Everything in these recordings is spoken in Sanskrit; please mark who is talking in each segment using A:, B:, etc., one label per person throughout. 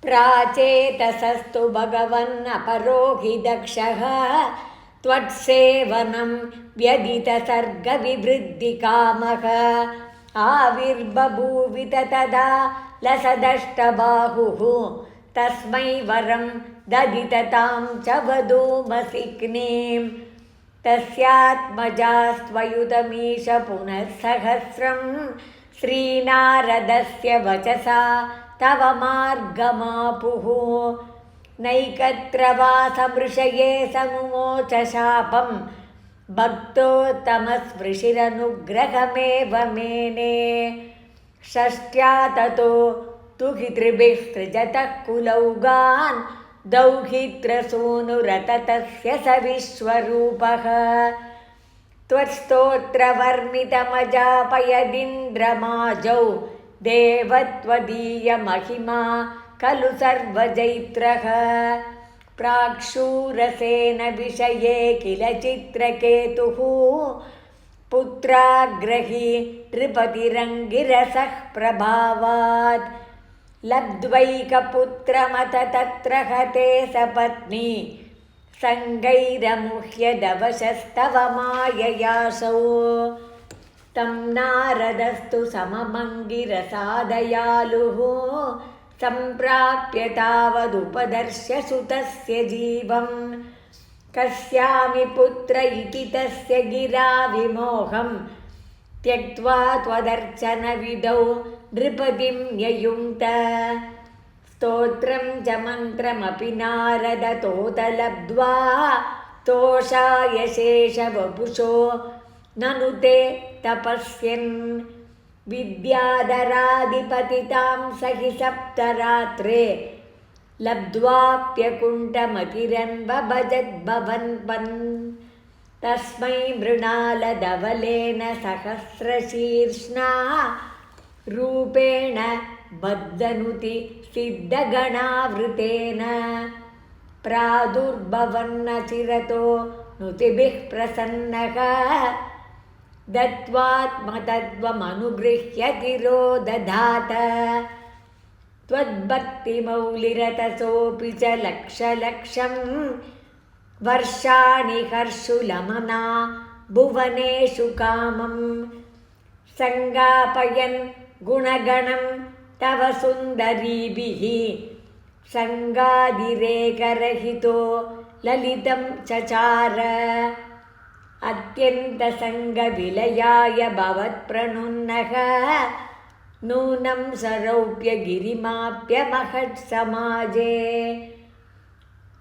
A: प्राचेतसस्तु भगवन्नपरो हि दक्षः त्वत्सेवनं व्यदितसर्गविवृद्धिकामः आविर्बभूवित तदा लसदष्टबाहुः तस्मै वरं ददिततां च वधूमसिग्नीं तस्यात्मजास्त्वयुतमीश पुनः सहस्रं श्रीनारदस्य वचसा तव मार्गमापुः नैकत्रवासमृषये समुमोच शापं भक्तोत्तमस्पृशिरनुग्रहमेव मेने षष्ट्या ततो तुहितृभिः सृजतः कुलौगान् दौहित्रसूनुरततस्य स विश्वरूपः त्वत्स्तोत्रवर्णितमजापयदिन्द्रमाजौ देवत्वदीयमहिमा खलु सर्वजैत्रः प्राक्षूरसेन विषये किल चित्रकेतुः पुत्राग्रही नृपतिरङ्गिरसः प्रभावात् लब्ध्वैकपुत्रमथ तत्र हते सपत्नी सङ्गैरमुह्यदवशस्तव माययासौ तं नारदस्तु सममङ्गिरसादयालुः सम्प्राप्य तावदुपदर्श्य सुतस्य जीवं कस्यामि पुत्र इति तस्य गिरा विमोहं त्यक्त्वा त्वदर्चनविधौ नृपतिं न्ययुङ्क्त स्तोत्रं च मन्त्रमपि नारदतोतलब्ध्वा तोषाय शेषवपुषो ननु ते तपस्यन् विद्याधराधिपतितां सहि सप्तरात्रे लब्ध्वाप्यकुण्ठमतिरन्वभजद्भवन्पन् तस्मै मृणालधवलेन सहस्रशीर्ष्णा रूपेण बद्धनुति सिद्धगणावृतेन प्रादुर्भवन्नचिरतो नुतिभिः प्रसन्नः दत्त्वात्मतत्त्वमनुगृह्य गिरो दधात त्वद्भक्तिमौलिरतसोऽपि च लक्षलक्षं वर्षाणि हर्षुलमना भुवनेषु कामं सङ्गापयन् गुणगणं तव सुन्दरीभिः सङ्गादिरेकरहितो ललितं चचार अत्यन्तसङ्गविलयाय भवत्प्रणुन्नः नूनं सरौप्यगिरिमाप्यमहत्समाजे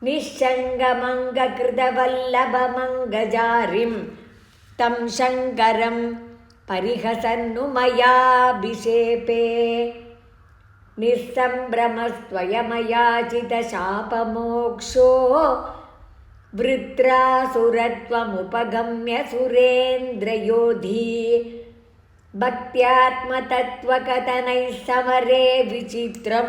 A: निःशङ्गमङ्गकृतवल्लभमङ्गजारिं तं शङ्करं परिहसन्नु मयाभिषेपे निःसम्भ्रमस्त्वयमयाचितशापमोक्षो वृत्रासुरत्वमुपगम्य सुरेन्द्रयोधी भक्त्यात्मतत्त्वकथनैः समरे विचित्रं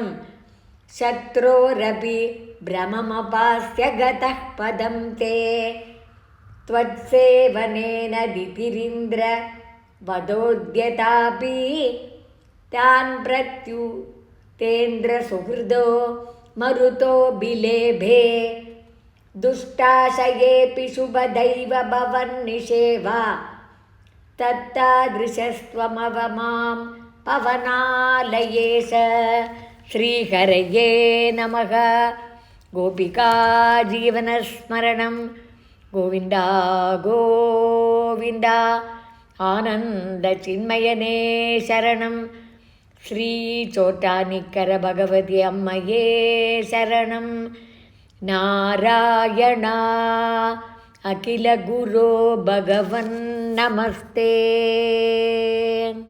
A: शत्रोरपि भ्रममपास्य गतः पदं ते त्वत्सेवनेन दितिरिन्द्र वदोद्यतापि तान् प्रत्युतेन्द्रसुहृदो मरुतो बिलेभे दुष्टाशयेऽपि शुभदैव भवन्निषेवा तत्तादृशस्त्वमव मां पवनालयेश श्रीहरये नमः गोपिका जीवनस्मरणं गोविन्द गोविन्द आनन्दचिन्मयने शरणं श्रीचोटानिक्कर भगवति अम्मये शरणं नारायणा अखिलगुरो भगवन् नमस्ते।